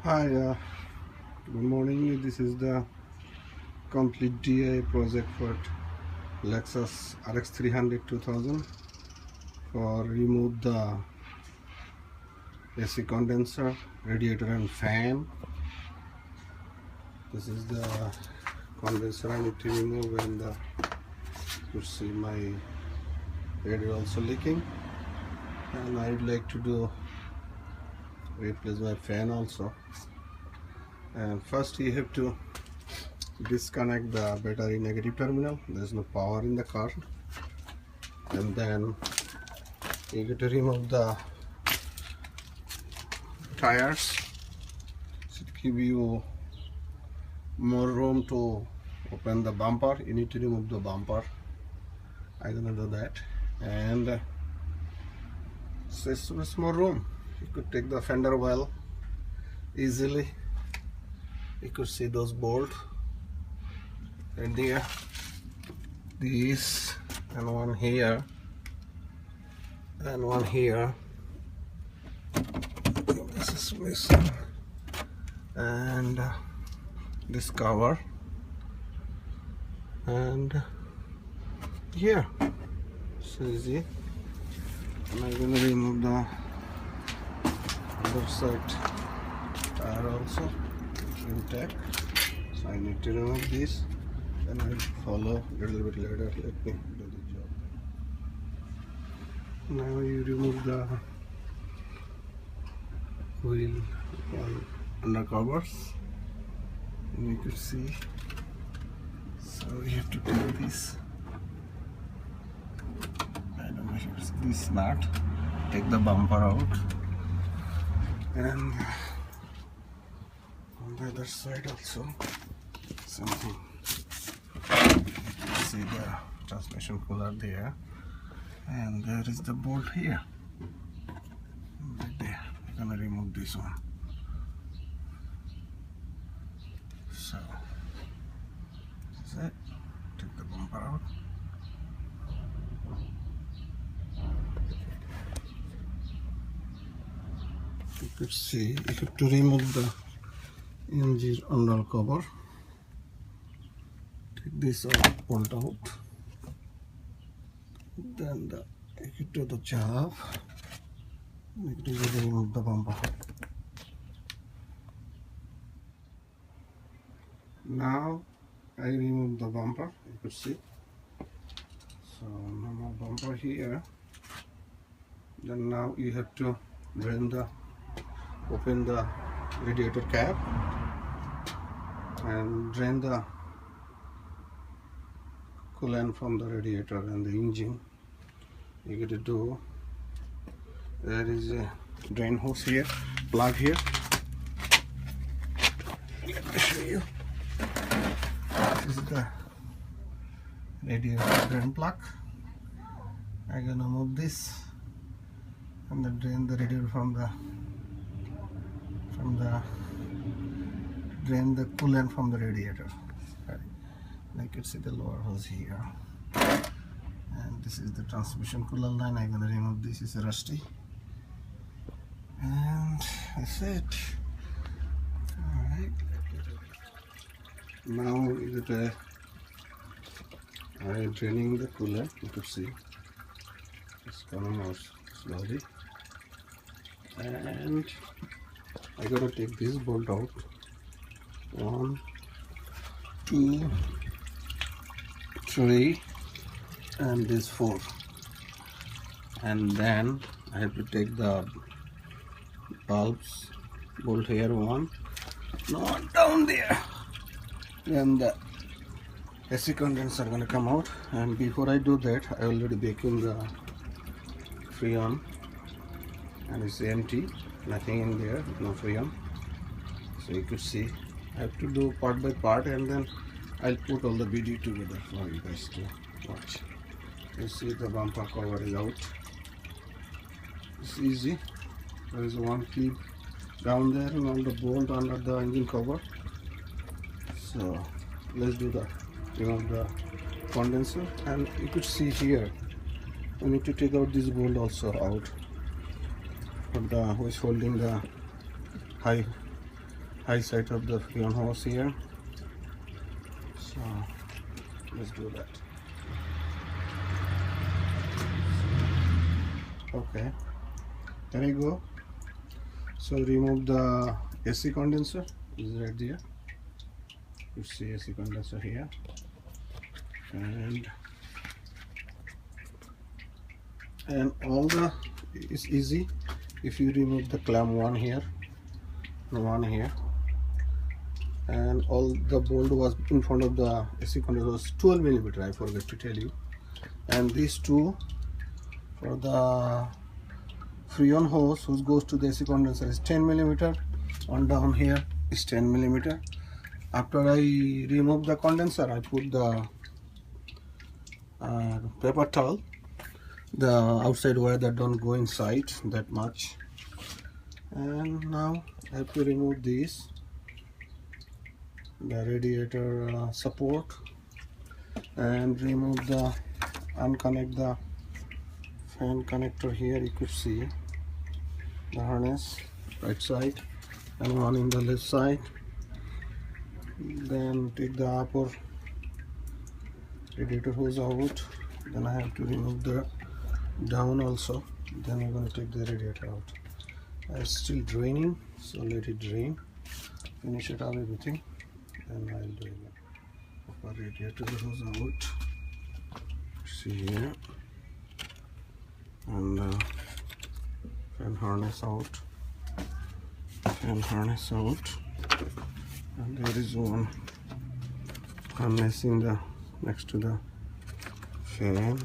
Hi, good morning. This is the complete DI project for Lexus RX 300 2000 for remove the AC condenser, radiator and fan. This is the condenser I need to remove, and you see my head is also leaking, and I would like to do replace my fan also. And first you have to disconnect the battery negative terminal. There is no power in the car, and then you get to remove the tires. It give you more room to open the bumper. You need to remove the bumper. I'm gonna do that, and so it's more room. You could take the fender well easily. You could see those bolts, and there, these, and one here, and one here. This is missing, and this cover, and here. So easy. And I'm gonna remove the other side tire also intact. So I need to remove this, and I'll follow a little bit later. Let me do the job. Now you remove the wheel undercovers, and you can see. So you have to take this. I don't know if it's this nut. Take the bumper out, and on the other side also something. See the transmission cooler there, and there is the bolt here. Right there. I'm gonna remove this one. So that's it. Take the bumper out. You could see you have to remove the engine under cover. Take this out, bolt out. Then you could do the job. You could remove the bumper. Now I remove the bumper. You could see. So no more bumper here. Then now you have to open the radiator cap and drain the coolant from the radiator and the engine. You get to do. There is a drain hose here, plug here. Let me show you. This is the radiator drain plug. I'm gonna move this and then drain the radiator drain the coolant from the radiator. Right. You can see the lower hose here, and this is the transmission cooler line. I'm gonna remove this. Is rusty, and that's it. All right. Now is it I'm draining the coolant. You can see it's coming out slowly, and I gotta take this bolt out. 1, 2, 3, and this 4, and then I have to take the bulbs bolt here, one, no, down there. Then the AC condenser are gonna come out, and before I do that, I already vacuum the freon, and it's empty, nothing in there, no freon. So you could see I have to do part by part, and then I'll put all the video together for you guys to watch. You see the bumper cover is out. It's easy. There is one clip down there and all the bolt under the engine cover. So let's do that. Remove the condenser, and you could see here we need to take out this bolt also out, but who is holding the high high side of the freon hose here. So let's do that. Okay, there you go. So remove the AC condenser. Is right there. You see AC condenser here, and all the is easy if you remove the clamp one here, and all the bolt was in front of the AC condenser was 12 millimeter. I forgot to tell you, and these two for the freon hose which goes to the AC condenser is 10 millimeter. On down here is 10 millimeter. After I remove the condenser, I put the paper towel, the outside wire that don't go inside that much. And now I have to remove this, the radiator support, and remove the unconnect the fan connector here. You could see the harness right side and one in the left side. Then take the upper radiator hose out. Then I have to remove the down also. Then I'm going to take the radiator out. It's still draining, so let it drain. Finish it up everything, then I'll do it. Upper radiator hose out. See here, and fan harness out. Fan harness out. And there is one harness in the next to the fan.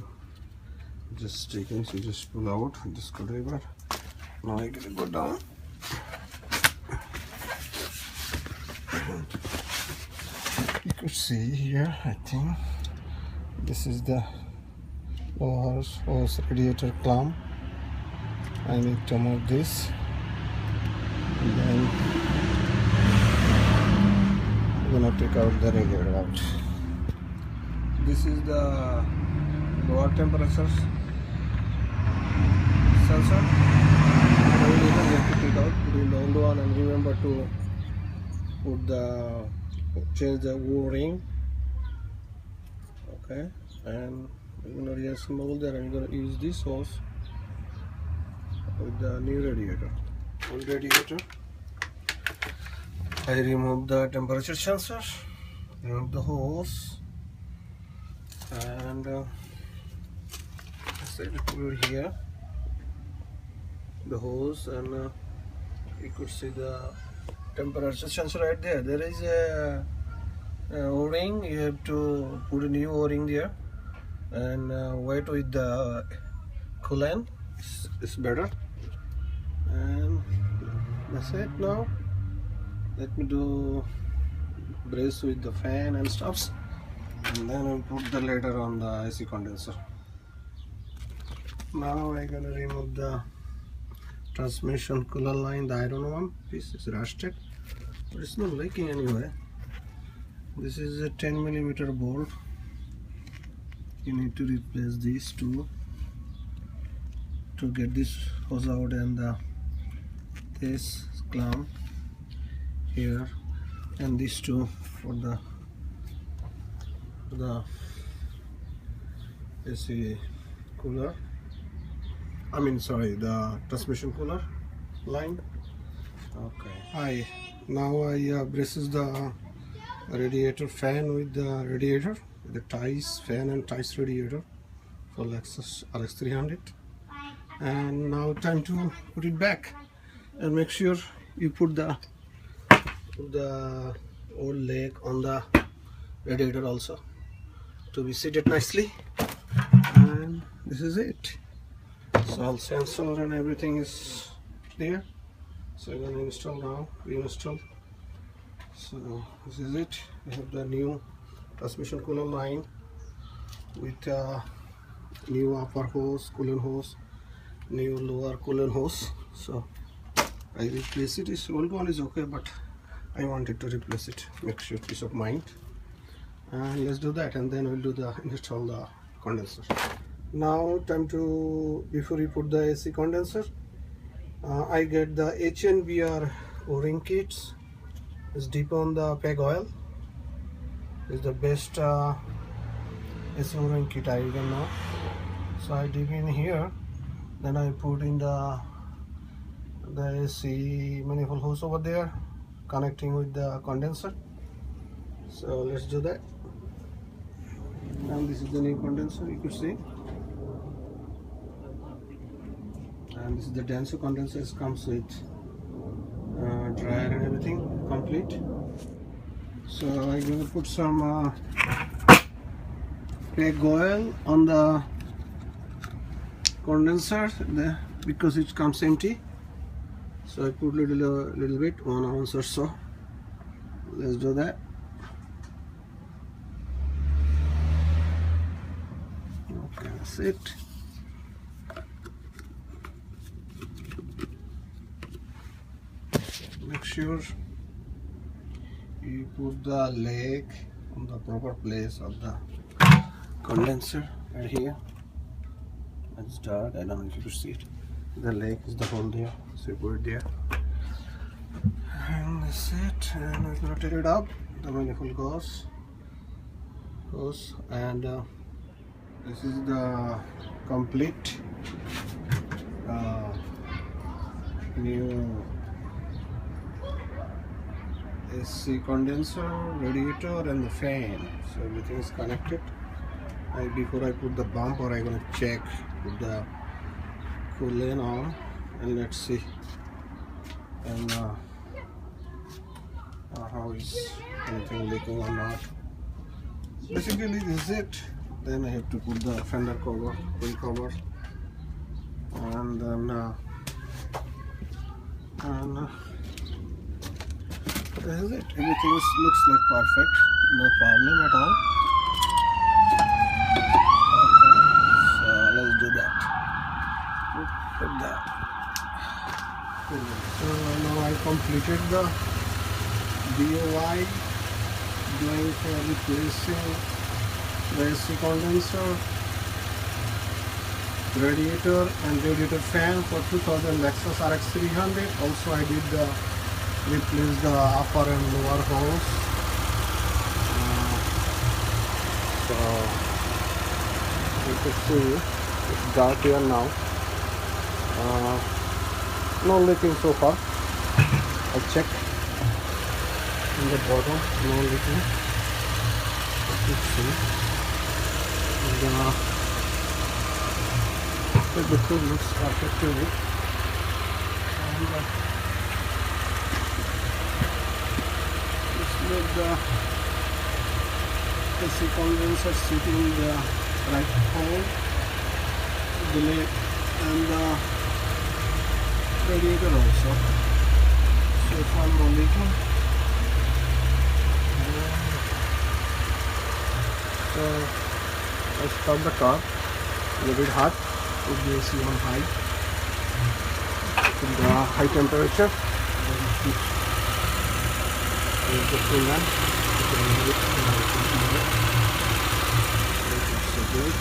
Just taking, so just pull out the screwdriver. Now I gotta go down. You could see here, I think this is the hose radiator clamp. I need to move this, and then I'm gonna take out the radiator out. This is the lower temperature sensor. You have to take out, put in the old one, and remember to change the O-ring. Okay, and I'm gonna reassemble that. I'm gonna use this hose with the new radiator. Old radiator. I remove the temperature sensor, remove the hose, and I put it here, the hose, and you could see the temperature sensor right there. There is a O-ring. You have to put a new O-ring there, and wait with the coolant. It's better, and that's it. Now let me do brace with the fan and stuff, and then I'll put the later on the AC condenser. Now I'm gonna remove the transmission cooler line, the iron one piece is rusted, but it's not leaking anyway. This is a 10 millimeter bolt. You need to replace these two to get this hose out, and this clamp here, and these two for the AC cooler. I mean, sorry, the transmission cooler line. Okay. Now I braces the radiator fan with the radiator, with the ties fan and ties radiator for Lexus RX 300. And now time to put it back, and make sure you put the old leg on the radiator also to be seated nicely. And this is it. So all sensor and everything is there. So I'm going to install now, reinstall. So this is it. We have the new transmission coolant line with new upper hose, coolant hose, new lower coolant hose. So I replace it. This old one is okay, but I wanted to replace it. Make sure peace of mind. And let's do that, and then we'll do install the condenser. Now time to, before we put the AC condenser, I get the HNBR O-ring kits is deep on the peg oil. Is the best AC moving kit I even know. So I dip in here, then I put in the AC manifold hose over there, connecting with the condenser. So let's do that. And this is the new condenser, you could see. And this is the denser condenser. It comes with dryer and everything complete. So I'm going to put some peg oil on the condenser because it comes empty. So I put little bit, 1 ounce or so. Let's do that. Okay, that's it. Make sure you put the leg on the proper place of the condenser right here. It's dark, I don't know if you can see it. The leg is the hole there, so you put it there. And that's it. And I'm gonna take it up. The manifold goes, and this is the complete new AC condenser, radiator, and the fan. So everything is connected. Before I put the bumper, I'm gonna check with the coolant on, and let's see and how is anything leaking or not. Basically this is it. Then I have to put the fender cover, wheel cover, and then this is it. Everything looks like perfect, no problem at all. Okay, so let's do that. Put that. So now I completed the DIY doing for replacing the AC condenser, radiator and radiator fan for 2000 Lexus RX 300. Also I did replace the upper and lower hose. So you can see it's dark here now. No leaking so far. I checked in the bottom, no leaking. You can see. And, everything looks perfect to me. And just let the AC condenser sitting in the right hole, the leg and the radiator also. So far no leaking. So I start the car, a little bit hot, put the AC on high, in the high temperature. There's the coolant. So good.